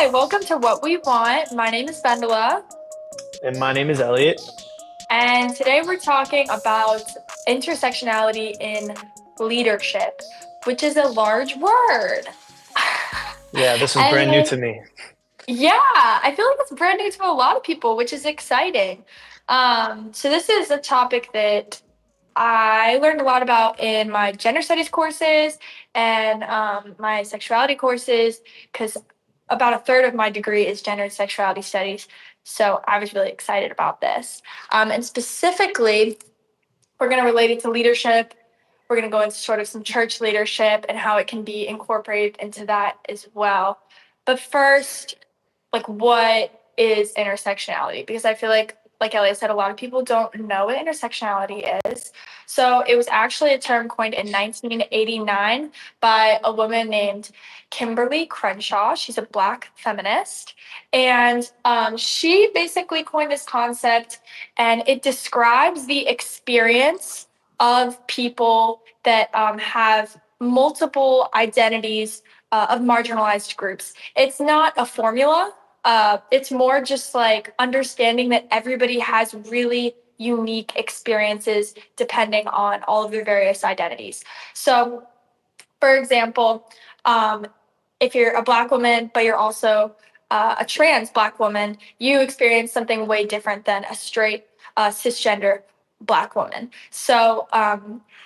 Hi, welcome to What We Want. My name is Vendela, And my name is Elliot. and today we're talking about intersectionality in leadership, which is a large word. Yeah, this is brand new And to me. yeah, I feel like it's brand new to a lot of people, which is exciting. So this is a topic that I learned a lot about in my gender studies courses and my sexuality courses because about a third of my degree is gender and sexuality studies. So I was really excited about this. And specifically, we're going to relate it to leadership. We're going to go into sort of some church leadership and how it can be incorporated into that as well. But first, like what is intersectionality? Because I feel like Elliot said, a lot of people don't know what intersectionality is. So it was actually a term coined in 1989 by a woman named Kimberly Crenshaw. She's a Black feminist. And she basically coined this concept, and it describes the experience of people that have multiple identities of marginalized groups. It's not a formula. It's more just like understanding that everybody has really unique experiences depending on all of their various identities. So, for example, um, if you're a Black woman, but you're also a trans Black woman, you experience something way different than a straight cisgender Black woman. So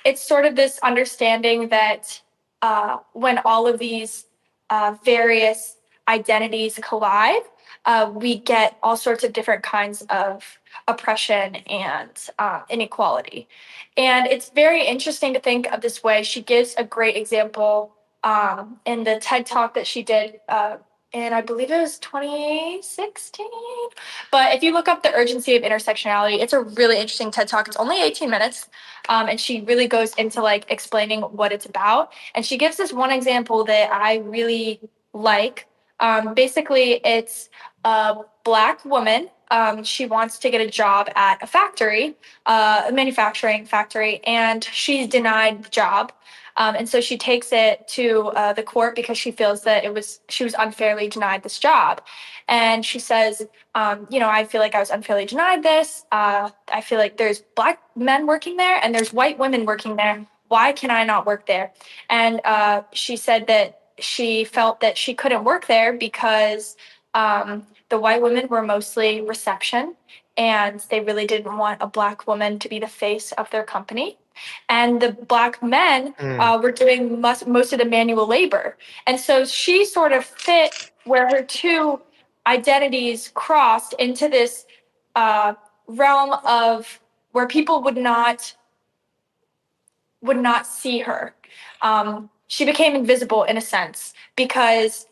it's sort of this understanding that when all of these various identities collide, we get all sorts of different kinds of oppression and inequality. And it's very interesting to think of this way. She gives a great example in the TED talk that she did. And I believe it was 2016. But if you look up the urgency of intersectionality, it's a really interesting TED talk. It's only 18 minutes. And she really goes into like explaining what it's about. And she gives this one example that I really like. Basically, it's a Black woman. She wants to get a job at a factory, a manufacturing factory, and she's denied the job. And so she takes it to the court because she feels that she was unfairly denied this job. And she says, I feel like I was unfairly denied this. I feel like there's Black men working there and there's white women working there. Why can I not work there? And she said that she felt that she couldn't work there because the white women were mostly reception, and they really didn't want a Black woman to be the face of their company. And the Black men Mm, were doing most of the manual labor. And so she sort of fit where her two identities crossed into this uh, realm of where people would not see her. She became invisible in a sense because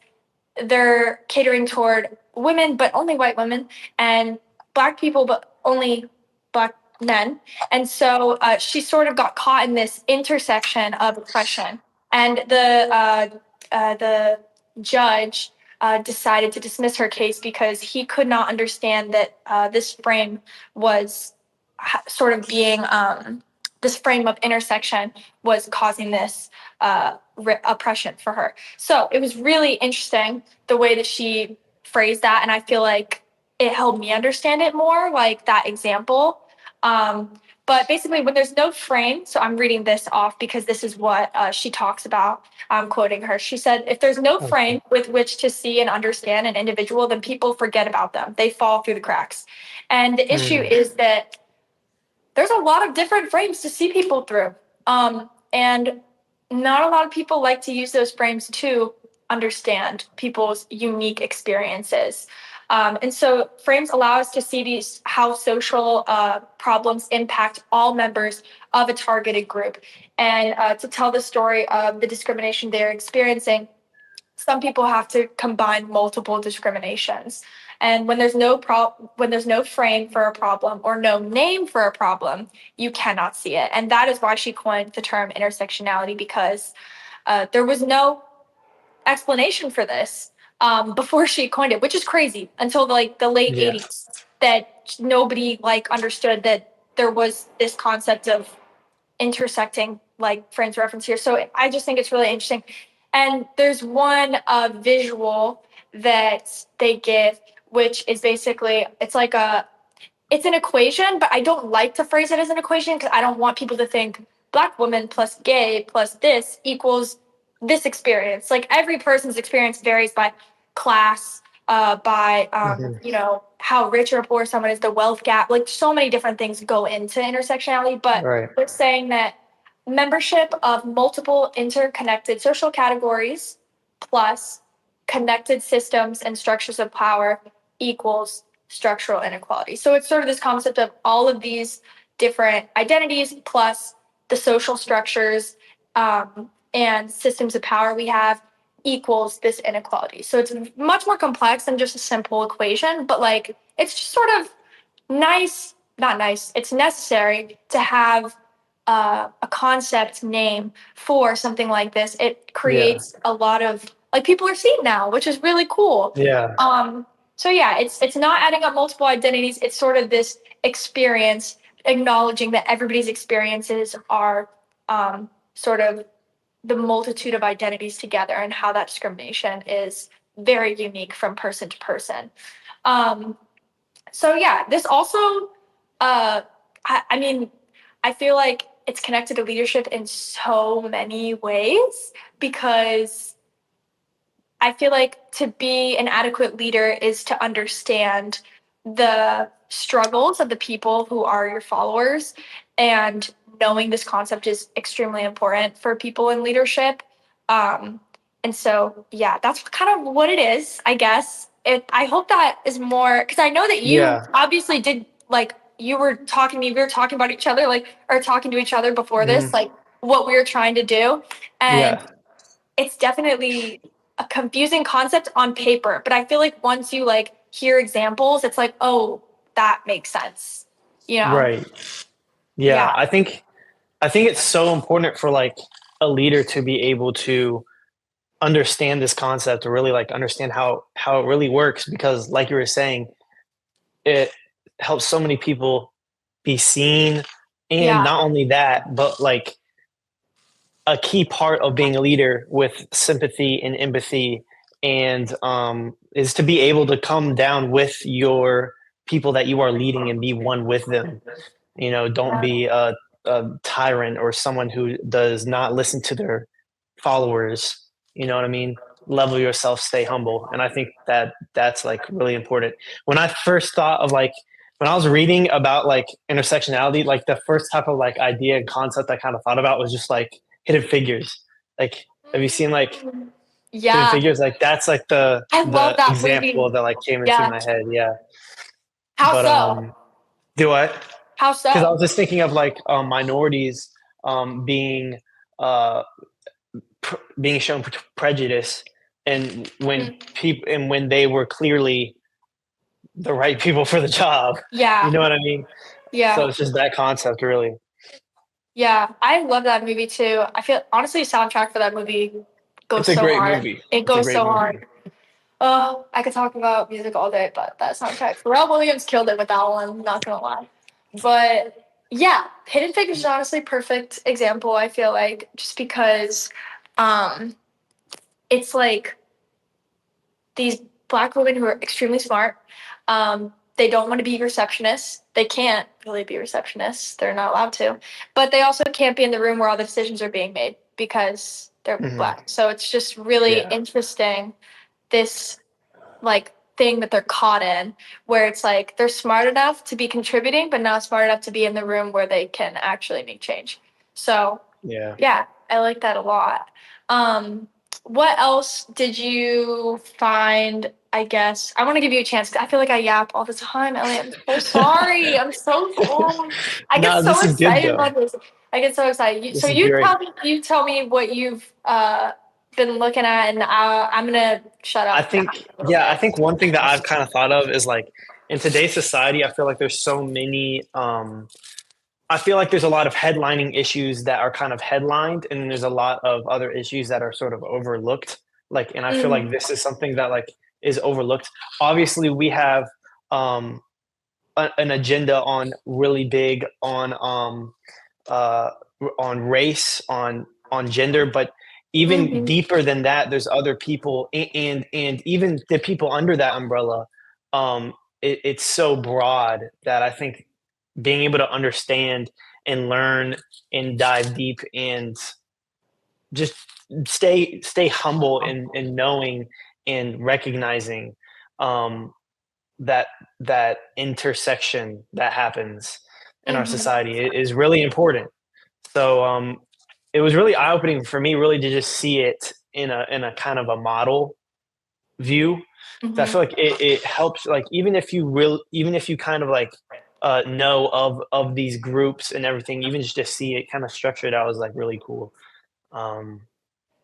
they're catering toward women, but only white women, and Black people, but only Black men. And so she sort of got caught in this intersection of oppression. And the judge decided to dismiss her case because he could not understand that this frame was sort of being this frame of intersection was causing this oppression for her. So it was really interesting the way that she phrased that, and I feel like it helped me understand it more, like that example. But basically, when there's no frame, so I'm reading this off because this is what she talks about. I'm quoting her. She said, "If there's no okay. frame with which to see and understand an individual, then people forget about them. They fall through the cracks." And the issue Mm, is that there's a lot of different frames to see people through. And not a lot of people like to use those frames to understand people's unique experiences. And so frames allow us to see these how social problems impact all members of a targeted group, and to tell the story of the discrimination they're experiencing. Some people have to combine multiple discriminations. And when there's no frame for a problem or no name for a problem, you cannot see it. And that is why she coined the term intersectionality, because there was no explanation for this before she coined it, which is crazy, until the late yeah. 80s, that nobody like understood that there was this concept of intersecting like frames of reference here. So I just think it's really interesting. And there's one visual that they give, which is basically it's an equation, but I don't like to phrase it as an equation because I don't want people to think black woman plus gay plus this equals this experience. Like every person's experience varies by class, by Hmm. how rich or poor someone is, the wealth gap. Like so many different things go into intersectionality, but Right. we're saying that membership of multiple interconnected social categories plus connected systems and structures of power equals structural inequality. So it's sort of this concept of all of these different identities plus the social structures and systems of power we have equals this inequality. So it's much more complex than just a simple equation, but like it's just sort of nice, not nice, it's necessary to have a concept name for something like this. It Yeah. creates a lot of like people are seeing now, which is really cool. Yeah. So yeah, it's not adding up multiple identities. It's sort of this experience, acknowledging that everybody's experiences are sort of the multitude of identities together, and how that discrimination is very unique from person to person. Um, so yeah, this also, I mean, I feel like it's connected to leadership in so many ways because I feel like to be an adequate leader is to understand the struggles of the people who are your followers. And knowing this concept is extremely important for people in leadership. Um, and so, yeah, that's kind of what it is, I guess. I hope that is more, because I know that you Yeah. obviously did, like, you were talking to me, we were talking about each other, like, or talking to each other before this, Hmm. like, what we were trying to do. And Yeah. it's definitely a confusing concept on paper, but I feel like once you like hear examples, it's like, oh, that makes sense. You know? Right. Yeah. Yeah. I think it's so important for like a leader to be able to understand this concept, to really like understand how it really works, because like you were saying, it helps so many people be seen. And Yeah. not only that, but like a key part of being a leader with sympathy and empathy, and is to be able to come down with your people that you are leading and be one with them. Don't be a tyrant or someone who does not listen to their followers. You know what I mean? Level yourself, stay humble. And I think that that's like really important. When I first thought of like, when I was reading about like intersectionality, like the first type of like idea and concept I kind of thought about was just like hidden figures. Like, have you seen like hidden Yeah. figures? Like that's like the I love the that example movie. that like came into Yeah. my head. Yeah. How But so? do what? How Because I so? was just thinking of like minorities being uh being shown prejudice, and when Mhm. people and when they were clearly the right people for the job. You Yeah. know what I mean? So Yeah. it's just that concept, really. Yeah. I love that movie too. I feel honestly, the soundtrack for that movie goes It's a so great hard. movie. It It's a goes great so movie. hard. Oh, I could talk about music all day, but that soundtrack, Pharrell Williams killed it with that one. I'm not gonna lie. But yeah, Hidden Figures is honestly perfect example. I feel like just because um, it's like these black women who are extremely smart. They don't want to be receptionists. They can't really be receptionists. They're not allowed to. But they also can't be in the room where all the decisions are being made because they're Hmm. black. So it's just really Yeah. interesting this like thing that they're caught in, where it's like they're smart enough to be contributing but not smart enough to be in the room where they can actually make change. So Yeah. yeah, I like that a lot. um what else did you find? I guess I want to give you a chance 'cause I feel like I yap all the time, Elliot. I'm so sorry. I'm so sorry. I get No, so this is good excited though. about this. I get so excited. So This is great. you tell me what you've been looking at, and I'm gonna shut I up now think, a little yeah, I bit. think one thing that I've kind of thought of is like, in today's society, I feel like there's so many I feel like there's a lot of headlining issues that are kind of headlined, and then there's a lot of other issues that are sort of overlooked. Like, and I feel like Mm, this is something that like is overlooked. Obviously, we have um, an agenda on really big uh, on race, on gender, but even Hmm. deeper than that, there's other people, and even the people under that umbrella. Um, it's so broad that I think being able to understand and learn and dive deep and just stay humble and knowing and recognizing um, that that intersection that happens in our Hmm. society is really important. So it was really eye opening for me, really to just see it in a kind of a model view. So I Hmm. feel like it helps. Like even if you kind of like know of these groups and everything, even just to see it kind of structured out was like really cool. Um,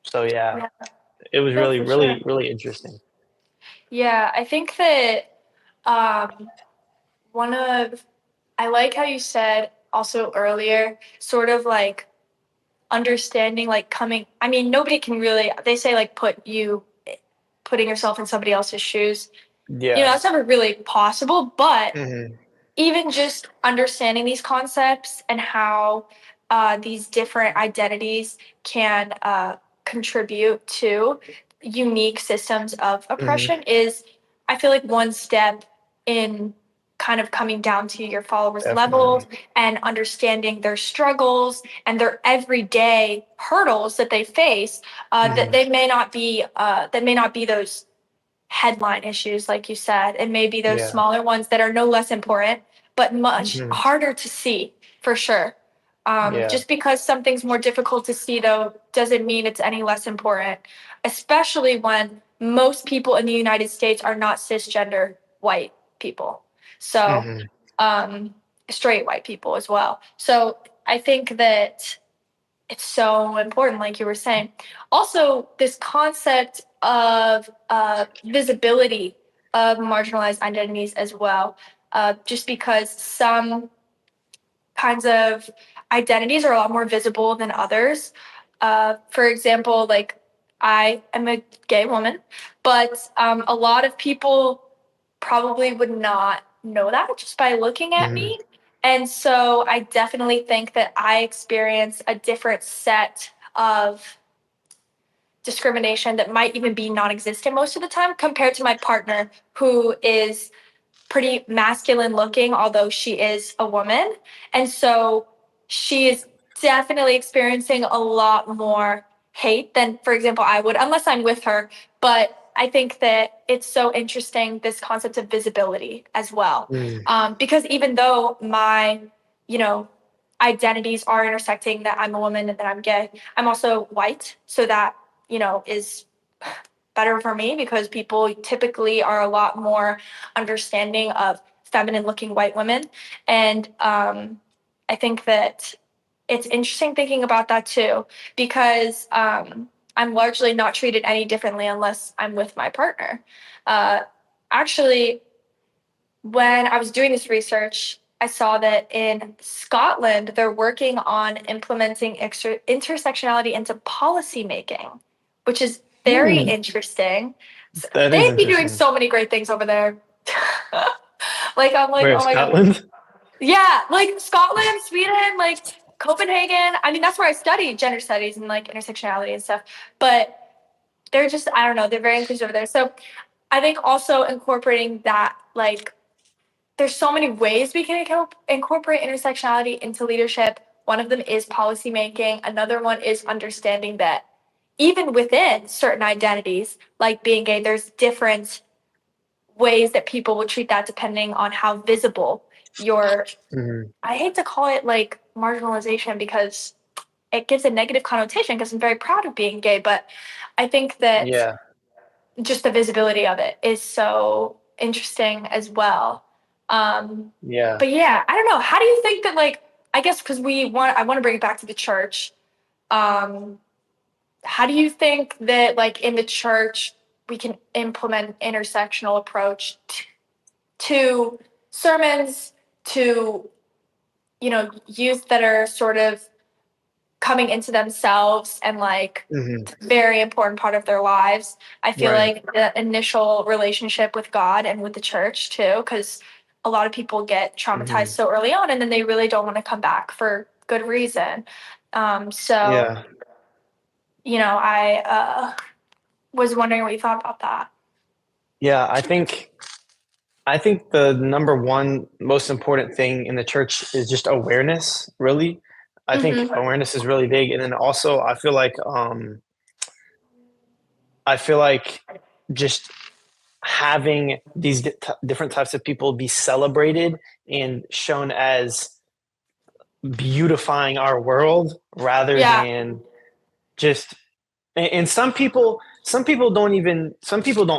so yeah, Yeah, it was no, really for sure. really interesting. Yeah, I think that um, one of I like how you said also earlier, sort of like understanding, like coming. I mean, nobody can really. They say like putting yourself in somebody else's shoes. You know, Yeah. that's never really possible, but Hmm. even just understanding these concepts and how these different identities can contribute to unique systems of Hmm. oppression is, I feel like, one step in kind of coming down to your followers' levels Definitely. and understanding their struggles and their everyday hurdles that they face, that Hmm. they may not be those headline issues, like you said, and maybe those Yeah. smaller ones that are no less important, but much Hmm. harder to see for sure. Yeah. Just because something's more difficult to see, though, doesn't mean it's any less important, especially when most people in the United States are not cisgender white people. So, Hmm. um, straight white people as well. So, I think that it's so important, like you were saying. Also, this concept of visibility of marginalized identities as well, just because some kinds of identities are a lot more visible than others. For example, like I am a gay woman, but a lot of people probably would not know that just by looking at Hmm. me. And so I definitely think that I experience a different set of discrimination that might even be non existent most of the time compared to my partner, who is pretty masculine looking, although she is a woman. And so she is definitely experiencing a lot more hate than, for example, I would, unless I'm with her. But I think that it's so interesting, this concept of visibility as well. Hmm. Because even though my, you know, identities are intersecting, that I'm a woman and that I'm gay, I'm also white. So that, is better for me because people typically are a lot more understanding of feminine looking white women. And I think that it's interesting thinking about that too, because I'm largely not treated any differently unless I'm with my partner. Uh, Actually, when I was doing this research, I saw that in Scotland, they're working on implementing intersectionality into policy making, which is very Hmm. interesting. That is They'd be doing interesting. so many great things over there. Like, I'm like, Where, oh my God. Scotland? Yeah, like Scotland, Sweden, like Copenhagen. I mean, that's where I studied gender studies and like intersectionality and stuff. But they're just, I don't know, they're very inclusive over there. So I think also incorporating that, like, there's so many ways we can incorporate intersectionality into leadership. One of them is policymaking. Another one is understanding that even within certain identities, like being gay, there's different ways that people will treat that depending on how visible your, Hmm. I hate to call it like marginalization because it gives a negative connotation because I'm very proud of being gay, but I think that Yeah. just the visibility of it is so interesting as well. Yeah. But yeah, I don't know. How do you think that, like, I guess because I want to bring it back to the church. Um, how do you think that, like, in the church, we can implement an intersectional approach to sermons, to, youth that are sort of coming into themselves and like Hmm. very important part of their lives. I feel Right. like the initial relationship with God and with the church too, because a lot of people get traumatized Hmm. so early on and then they really don't want to come back for good reason. So Yeah. I was wondering what you thought about that. Yeah, I think the number one most important thing in the church is just awareness, really. I think Mm-hmm. awareness is really big. And then also I feel like just having these different types of people be celebrated and shown as beautifying our world rather Yeah, than just and some people don't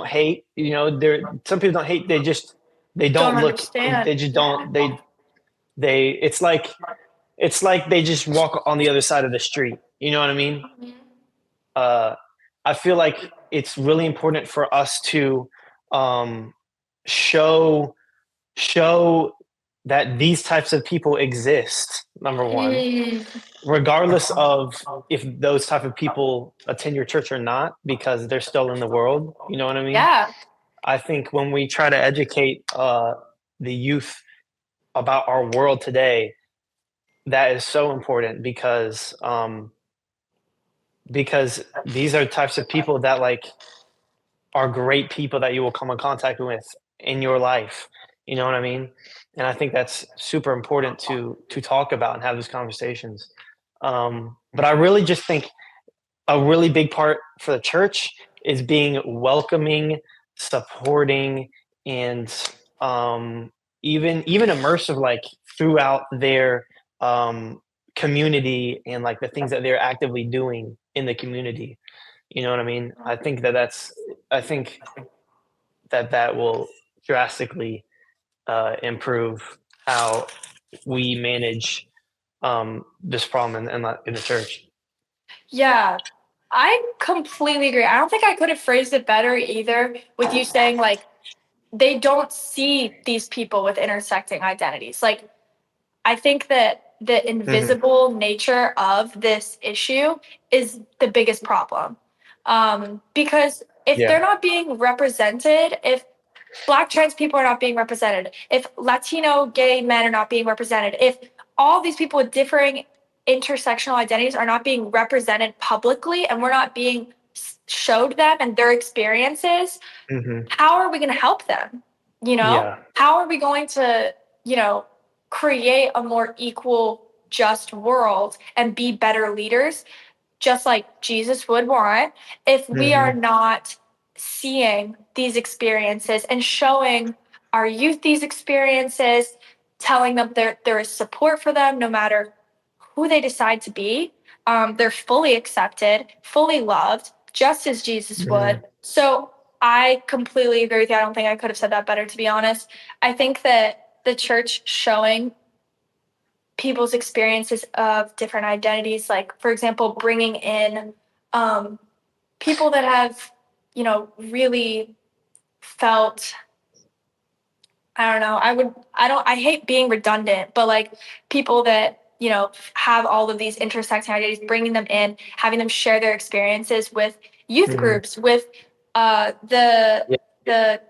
hate, there some people don't hate, they don't don't look, understand. they just Yeah. don't they it's like they just walk on the other side of the street, you know what I mean? uh I feel like it's really important for us to um show show that these types of people exist, number one, Mm, regardless of if those type of people attend your church or not, because they're still in the world, you know what I mean? yeah. I think when we try to educate the youth about our world today, that is so important because these are types of people that like are great people that you will come in contact with in your life. You know what I mean? And I think that's super important to talk about and have these conversations. But I really just think a really big part for the church is being welcoming, supporting, and even immersive, like throughout their community and like the things that they're actively doing in the community. You know what I mean? I think that will drastically improve how we manage this problem in the church. Yeah, I completely agree. I don't think I could have phrased it better either with you saying like they don't see these people with intersecting identities. Like I think that the Hmm. invisible nature of this issue is the biggest problem. Because if Yeah. they're not being represented, if Black trans people are not being represented, if Latino gay men are not being represented, if all these people with differing intersectional identities are not being represented publicly and we're not being showed them and their experiences, Hmm. how are we going to help them? Yeah. How are we going to, you know, create a more equal, just world and be better leaders, just like Jesus would want, if we are Hmm. not seeing these experiences and showing our youth these experiences, telling them there is support for them no matter who they decide to be. They're fully accepted, fully loved, just as Jesus would. Hmm. So I completely agree with you. I don't think I could have said that better, to be honest. I think that the church showing people's experiences of different identities, like, for example, bringing in um, people that have, really felt I don't know. I hate being redundant, but like people that, have all of these intersecting identities, bringing them in, having them share their experiences with youth Hmm. groups, with uh, the, Yeah. the,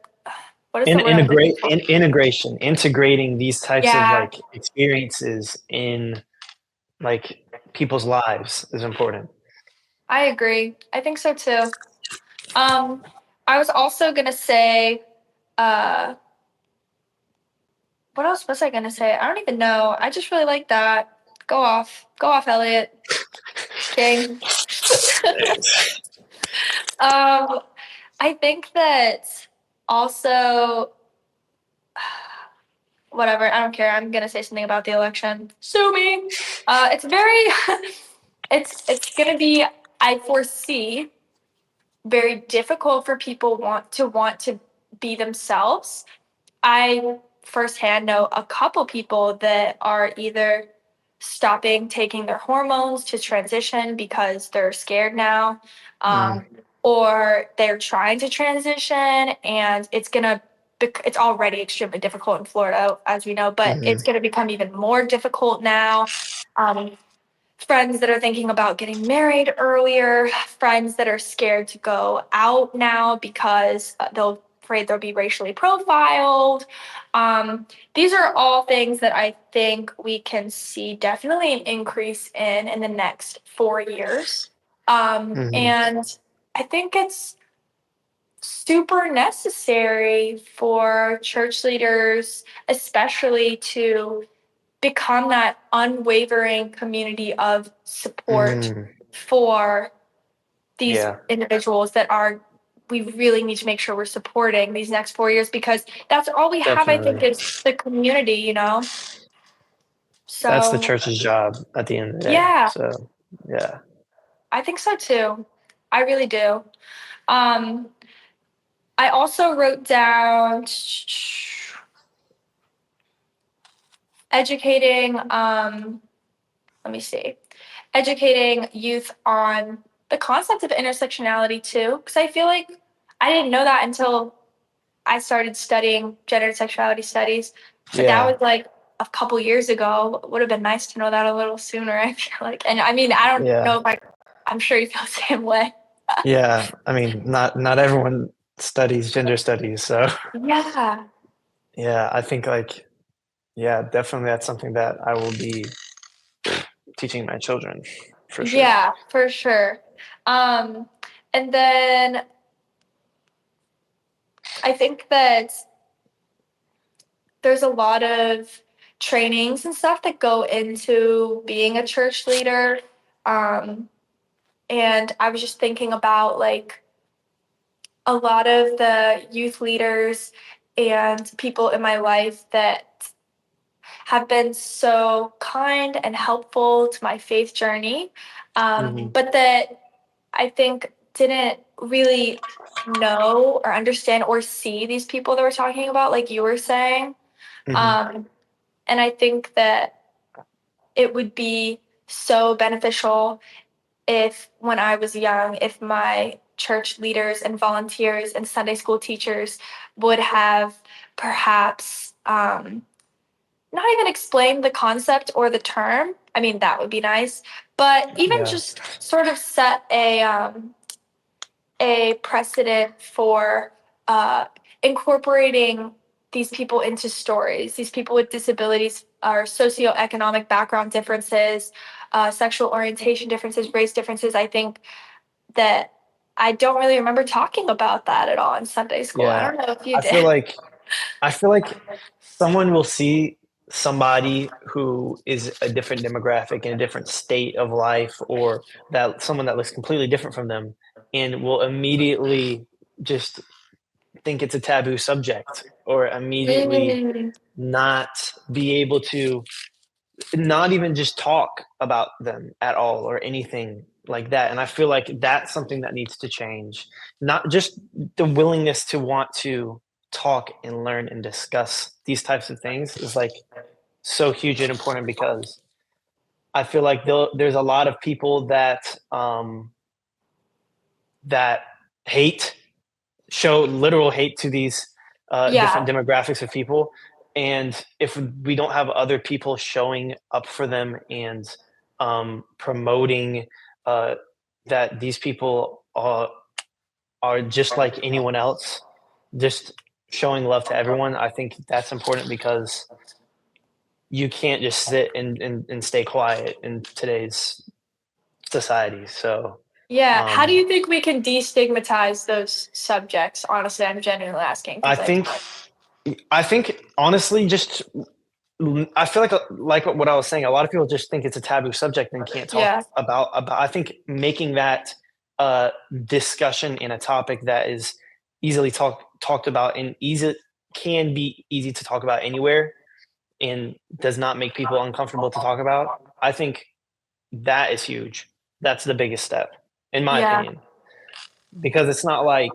what is the word I'm looking for? Integration, integrating these types of Yeah, like experiences in like people's lives is important. I agree. I think so too. Um, I was also going to say, uh, what else was I going to say? I don't even know. I just really like that. Go off, Elliot. King. I think that also, whatever, I don't care. I'm gonna say something about the election. Sue me. It's very, it's gonna be. I foresee very difficult for people want to be themselves. I firsthand know a couple people that are either stopping taking their hormones to transition because they're scared now, Mm. um, or they're trying to transition and it's already extremely difficult in Florida, as we know, but it's Hmm. going to become even more difficult now. Um, Friends that are thinking about getting married earlier, friends that are scared to go out now because they'll afraid they'll be racially profiled. Um, these are all things that I think we can see definitely an increase in the next 4 years. Hmm. And I think it's super necessary for church leaders, especially to become that unwavering community of support Mm, for these yeah, individuals that are we really need to make sure we're supporting these next 4 years because that's all we have, I think, definitely. is the community, you know? That's the So, church's job at the end of the day. yeah, So, yeah. I think so too. I really do. Um, I also wrote down educating, let me see, educating youth on the concept of intersectionality too, because I feel like I didn't know that until I started studying gender and sexuality studies, but that Yeah. was like a couple years ago. It would have been nice to know that a little sooner, I feel like. And I mean, I don't Yeah. know if I'm sure you feel the same way. Yeah. I mean, not everyone studies gender studies. So, Yeah. yeah, I think like, yeah, definitely that's something that I will be teaching my children for sure. Yeah, for sure. Um, and then I think that there's a lot of trainings and stuff that go into being a church leader. Um, and I was just thinking about like a lot of the youth leaders and people in my life that have been so kind and helpful to my faith journey, Hmm. but that I think didn't really know or understand or see these people that we're talking about, like you were saying. Hmm. Um, and I think that it would be so beneficial if, when I was young, if my church leaders and volunteers and Sunday school teachers would have perhaps not even explained the concept or the term. I mean, that would be nice, but even Yeah. just sort of set a precedent for uh, incorporating these people into stories, these people with disabilities or socioeconomic background differences, sexual orientation differences, race differences. I think that I don't really remember talking about that at all in Sunday school. I Yeah. don't know if you I did. feel like I feel like someone will see somebody who is a different demographic in a different state of life, or that someone that looks completely different from them, and will immediately just think it's a taboo subject, or immediately Mm, not be able to, not even just talk about them at all or anything like that. And I feel like that's something that needs to change. Not just the willingness to want to talk and learn and discuss these types of things is like so huge and important, because I feel like there's a lot of people that hate, show literal hate to these different yeah, demographics of people. And if we don't have other people showing up for them and promoting uh, that these people are just like anyone else, just showing love to everyone, I think that's important, because you can't just sit and stay quiet in today's society. So yeah. How do um, you think we can destigmatize those subjects? Honestly, I'm genuinely asking I because, think I think honestly, just I feel like what I was saying. A lot of people just think it's a taboo subject and can't talk yeah, about. I think making that discussion in a topic that is easily talked about and easy, can be easy to talk about anywhere, and does not make people uncomfortable to talk about. I think that is huge. That's the biggest step, in my yeah. opinion, because it's not like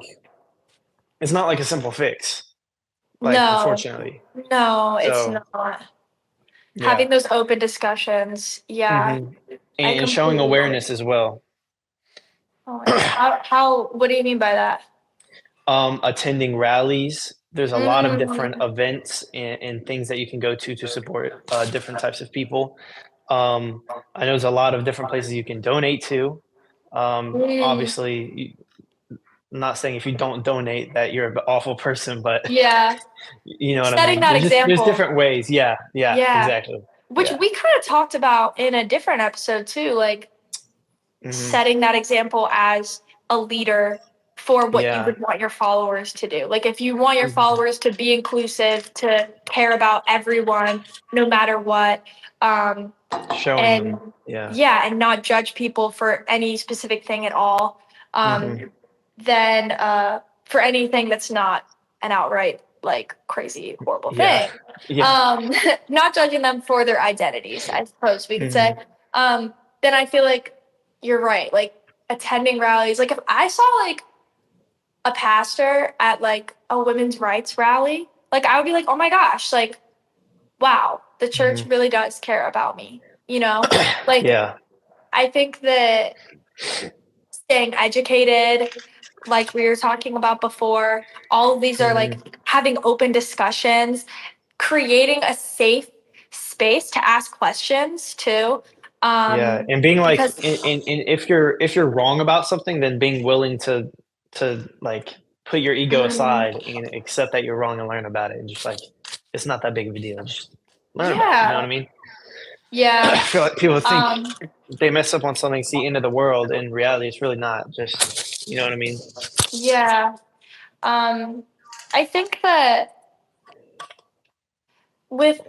a simple fix. Like, No, unfortunately, no, it's so not. yeah. Having those open discussions, yeah, Hmm. I And showing completely agree. awareness as well. Oh my god, what do you mean by that? Attending rallies. There's a lot of different Mm, events and things that you can go to support different types of people. I know there's a lot of different places you can donate to. mm, Obviously, I'm not saying if you don't donate that you're an awful person, but yeah, you know what I setting mean. that There's example. different ways. Yeah, yeah, Yeah, exactly. which Yeah. we kind of talked about in a different episode too. Like Mm-hmm. setting that example as a leader for what you Yeah. would want your followers to do. Like if you want your Mm-hmm. followers to be inclusive, to care about everyone, no matter what, um, Showing and them. Yeah. yeah, and not judge people for any specific thing at all, Mm-hmm. then for anything that's not an outright like crazy horrible Yeah. thing, Yeah. not judging them for their identities, I suppose we could Mm-hmm. say, then I feel like you're right. Like attending rallies, like if I saw like a pastor at like a women's rights rally, like I would be like, oh my gosh, like wow, the church Mm-hmm. really does care about me. You know, like Yeah. I think that staying educated, like we were talking about before, all of these are Mm-hmm. like having open discussions, creating a safe space to ask questions too. Yeah, and being like, Because in if you're wrong about something, then being willing to like put your ego mm, aside and accept that you're wrong and learn about it, and just like it's not that big of a deal. Just learn about it. You know what I yeah, mean? I yeah, feel like people think um, they mess up on something, see end of the world. In reality, it's really not. Just you know what I mean? yeah. Um, I think that with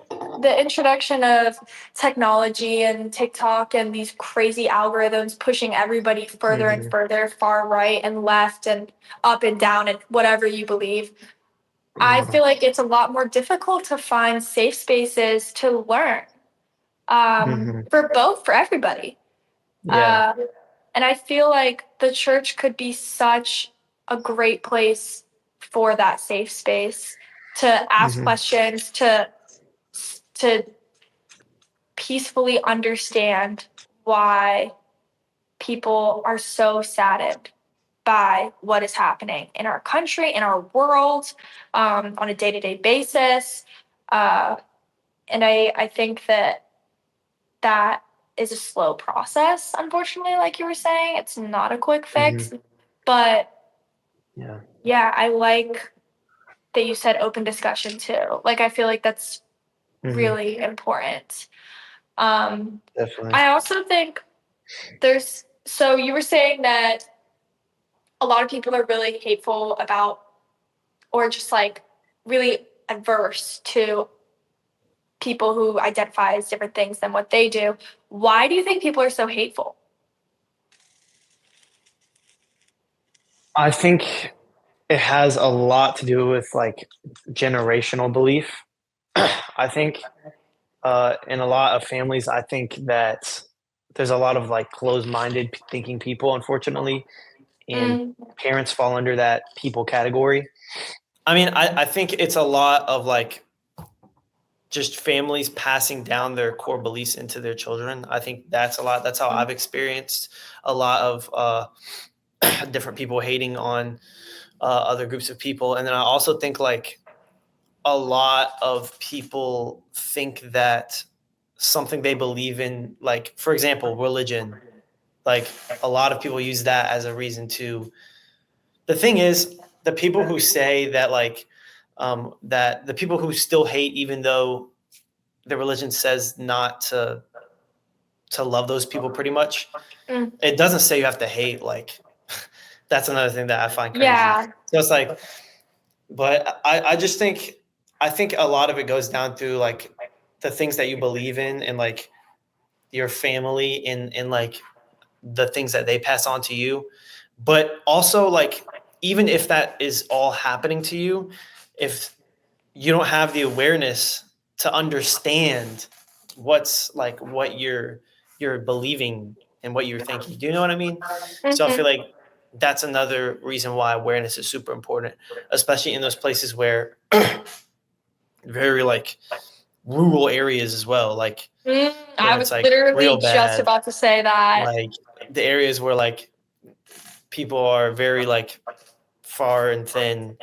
the introduction of technology and TikTok and these crazy algorithms pushing everybody further and Hmm. further, far right and left and up and down and whatever you believe, I Hmm. feel like it's a lot more difficult to find safe spaces to learn, Hmm. for both, for everybody. Yeah. Uh, and I feel like the church could be such a great place for that safe space to ask Hmm. questions, to peacefully understand why people are so saddened by what is happening in our country, in our world, on a day to day basis. Uh, and I think that that is a slow process, unfortunately, like you were saying. It's not a quick Hmm. fix. But Yeah. yeah, I like that you said open discussion too. Like, I feel like that's Hmm. really important. Um, Definitely. I also think so you were saying that a lot of people are really hateful about, or just like really adverse to people who identify as different things than what they do. Why do you think people are so hateful? I think it has a lot to do with like generational belief. I think in a lot of families, I think that there's a lot of like closed-minded thinking people, unfortunately, and Mm, parents fall under that people category. I mean, I think it's a lot of like just families passing down their core beliefs into their children. I think that's a lot. That's how I've experienced a lot of different people hating on other groups of people. And then I also think like a lot of people think that something they believe in, like for example, religion, like a lot of people use that as a reason to. The thing is, the people who say that like that the people who still hate, even though the religion says not to love those people, pretty much, mm, it doesn't say you have to hate. Like that's another thing that I find crazy. yeah. So it's like, but I just think I think a lot of it goes down to like the things that you believe in and like your family and like the things that they pass on to you. But also like even if that is all happening to you, if you don't have the awareness to understand what's like what you're believing and what you're thinking. Do you know what I mean? So I feel Hmm. like that's another reason why awareness is super important, especially in those places where very like rural areas as well, like I where it's was like literally real just bad, about to say that. like the areas where like people are very like far and thin,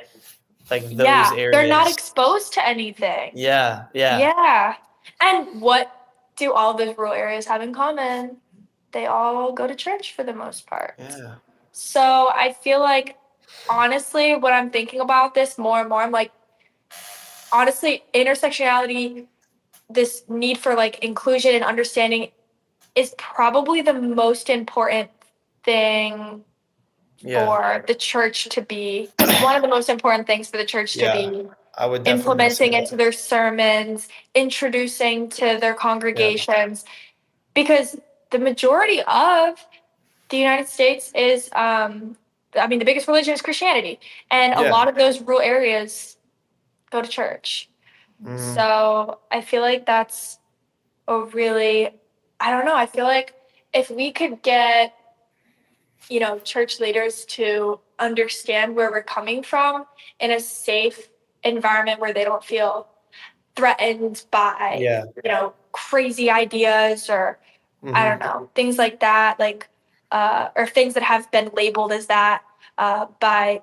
like those Yeah, they're not areas. exposed to anything. Yeah, yeah, Yeah. And what do all those rural areas have in common? They all go to church for the most part. yeah. So I feel like, honestly, when I'm thinking about this more and more, I'm like, honestly, intersectionality, this need for like inclusion and understanding is probably the most important thing Yeah. for the church to be one of the most important things for the church to Yeah. be I would definitely say implementing that. into their sermons, introducing to their congregations, because the majority of the United States is, I mean, the biggest religion is Christianity, and a Yeah. lot of those rural areas go to church. Mhm. So I feel like that's a really, I don't know, I feel like if we could get, you know, church leaders to understand where we're coming from in a safe environment where they don't feel threatened by, Yeah. you know, crazy ideas or I don't Mhm. know, things like that, like, or things that have been labeled as that by,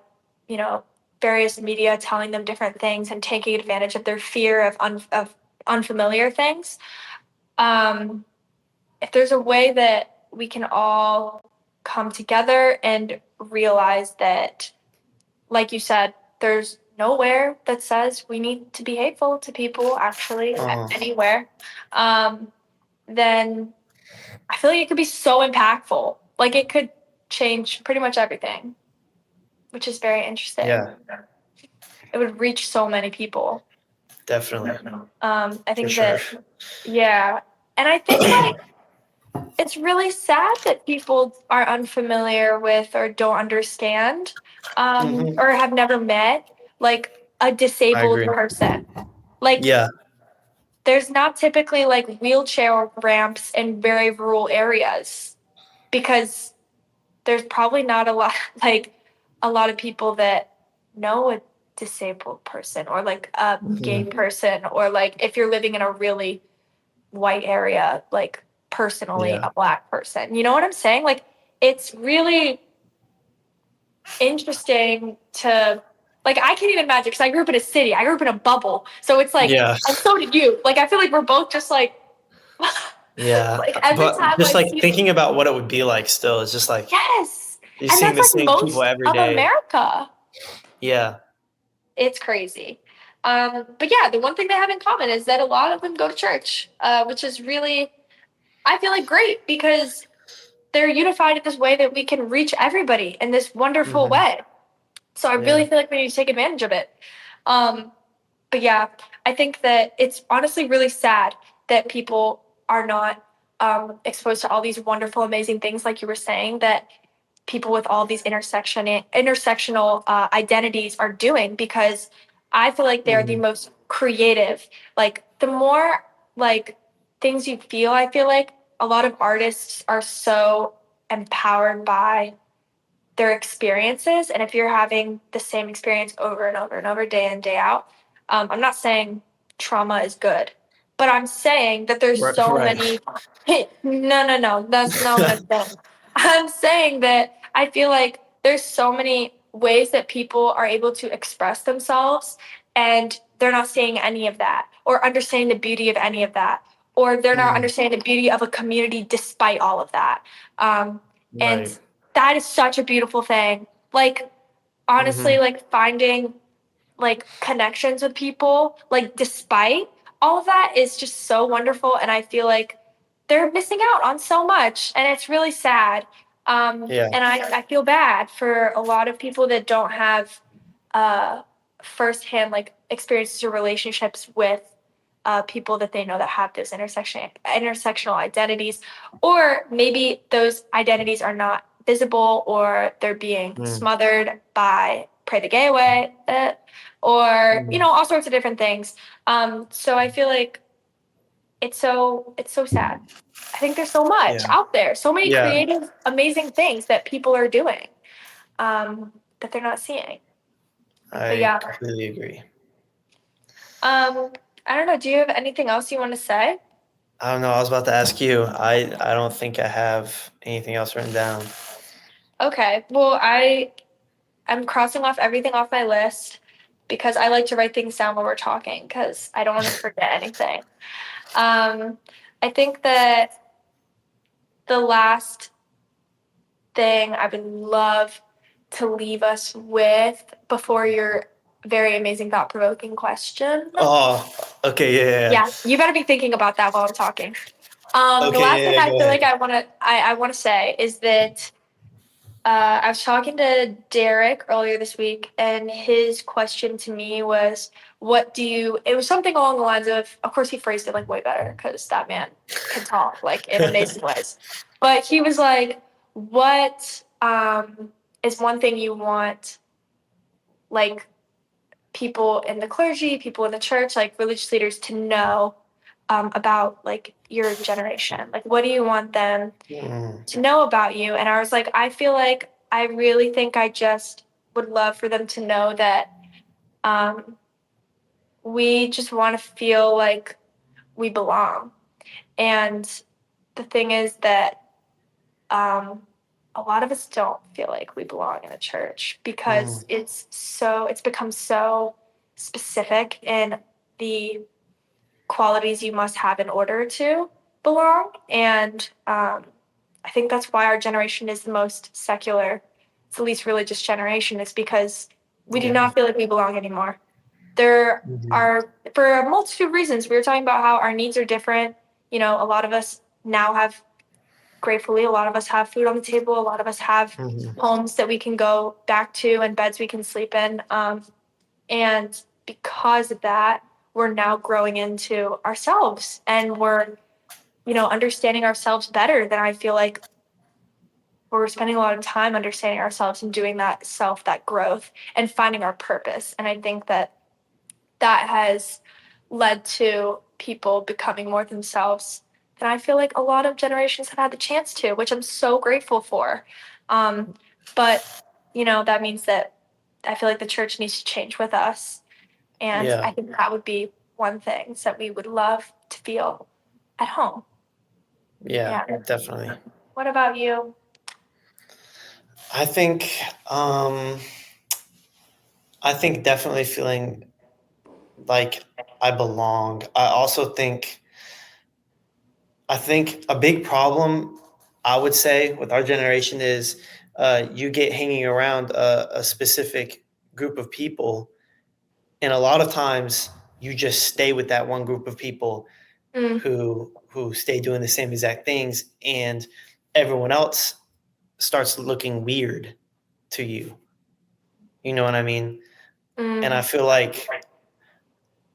you know, various media telling them different things and taking advantage of their fear of unfamiliar things. Um, if there's a way that we can all come together and realize that, like you said, there's nowhere that says we need to be hateful to people, actually, anywhere, then I feel like it could be so impactful. Like it could change pretty much everything, which is very interesting. Yeah. It would reach so many people. Definitely. I For think sure. that, yeah. And I think like it's really sad that people are unfamiliar with or don't understand Mhm. or have never met like a I disabled agree. person. Like Yeah. there's not typically like wheelchair ramps in very rural areas because there's probably not a lot like a lot of people that know a disabled person or like a gay Mhm. person or like if you're living in a really white area like personally Yeah. a black person, you know what I'm saying? Like it's really interesting to like I can't even imagine because I grew up in a city, I grew up in a bubble, so it's like Yeah. and so did you. Like I feel like we're both just like Yeah. like every But time just I like see thinking about what it would be like still is just like yes, you're and seeing that's the like same people most every of day. America. Yeah. It's crazy. But yeah, the one thing they have in common is that a lot of them go to church, which is really, I feel like great because they're unified in this way that we can reach everybody in this wonderful Mhm. way. So I Yeah. really feel like we need to take advantage of it. Um, but yeah, I think that it's honestly really sad that people are not exposed to all these wonderful, amazing things, like you were saying, that people with all these intersectional identities are doing because I feel like they're the Mhm. most creative. Like the more like things you feel, I feel like a lot of artists are so empowered by their experiences. And if you're having the same experience over and over and over, day in, day out, I'm not saying trauma is good, but I'm saying that there's so Right. many. Hey, no, that's not what I'm saying. I'm saying that I feel like there's so many ways that people are able to express themselves and they're not seeing any of that or understanding the beauty of any of that or they're not Mm. understanding the beauty of a community despite all of that. And Right. that is such a beautiful thing. Like honestly, Mhm. like finding like connections with people, like despite all of that is just so wonderful. And I feel like they're missing out on so much and it's really sad. Yeah. And I feel bad for a lot of people that don't have uh, firsthand like experiences or relationships with people that they know that have those intersectional identities, or maybe those identities are not visible or they're being Mm. smothered by Pray the Gay Away, or you Mhm. know all sorts of different things. So I feel like it's so sad. I think there's so much Yeah. out there, so many Yeah. creative, amazing things that people are doing that they're not seeing. But I yeah, completely agree. I don't know. Do you have anything else you want to say? I don't know. I was about to ask you. I don't think I have anything else written down. Okay. Well, I'm crossing off everything off my list because I like to write things down while we're talking because I don't want to forget anything. Um, I think that the last thing I would love to leave us with before your very amazing thought provoking question. Oh, okay. Yeah. Yeah, you better be thinking about that while I'm talking. The Okay. last thing Yeah. I Go feel ahead. like I want to say is that I was talking to Derek earlier this week, and his question to me was, it was something along the lines of course, he phrased it like way better because that man can talk like in amazing ways. But he was like, what is one thing you want, like, people in the clergy, people in the church, like religious leaders to know about like your generation? Like, what do you want them to know about you? And I was like, I feel like I really think I just would love for them to know that um, we just want to feel like we belong. And the thing is that um, a lot of us don't feel like we belong in a church because it's become so specific in the qualities you must have in order to belong. And I think that's why our generation is the most secular, it's the least religious generation, is because we do not feel like we belong anymore. There are, for a multitude of reasons, we were talking about how our needs are different. You know, a lot of us now have, gratefully, a lot of us have food on the table. A lot of us have homes that we can go back to and beds we can sleep in. And because of that, we're now growing into ourselves, and we're, understanding ourselves better than I feel like we're spending a lot of time understanding ourselves and doing that growth and finding our purpose. And I think that has led to people becoming more themselves than I feel like a lot of generations have had the chance to, which I'm so grateful for. But, that means that I feel like the church needs to change with us. And I think that would be one thing that we would love to feel at home. Yeah, definitely. What about you? I think definitely feeling like I belong. I think a big problem, I would say, with our generation is you get hanging around a specific group of people, and a lot of times you just stay with that one group of people Mm, who stay doing the same exact things, and everyone else starts looking weird to you. You know what I mean? And I mm. feel like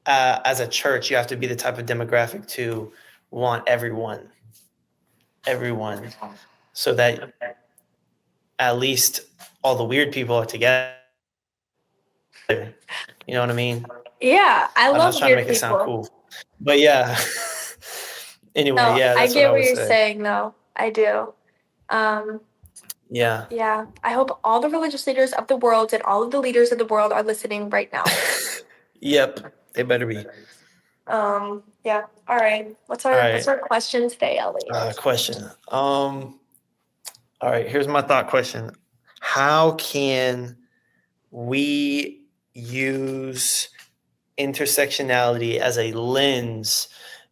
as a church, you have to be the type of demographic to want everyone, so that at least all the weird people are together. You know what I mean? Yeah, I I'm not love trying to weird make it sound people. cool, but yeah. Anyway, No, yeah, I that's what get I what would you're say. saying, though. I do. Um, Yeah. yeah, I hope all the religious leaders of the world and all of the leaders of the world are listening right now. Yep, they better be. Yeah. All right. What's All our right. question today, Elliot? Question. All right. Here's my thought question. How can we use intersectionality as a lens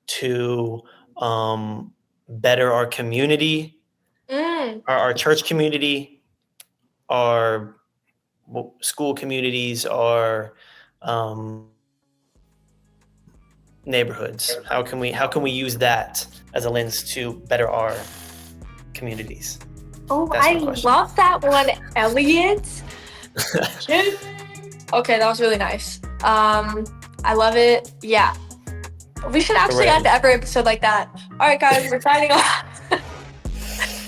to better our community, Mm. our church community, our school communities, our um, neighborhoods? How can we use that as a lens to better our communities? Oh, That's I my question. love that one, Elliot. Shit. Okay, that was really nice. I love it. Yeah. We should actually Hooray. end every episode like that. All right, guys, we're signing off.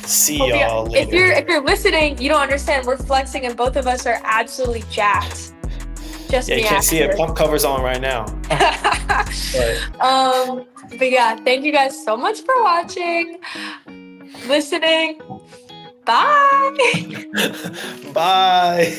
See y'all If later. you're listening, you don't understand. We're flexing, and both of us are absolutely jacked. Just Yeah, you me, can't see it. actually. Pump cover's on right now. But yeah, thank you guys so much for watching, listening. Bye. Bye.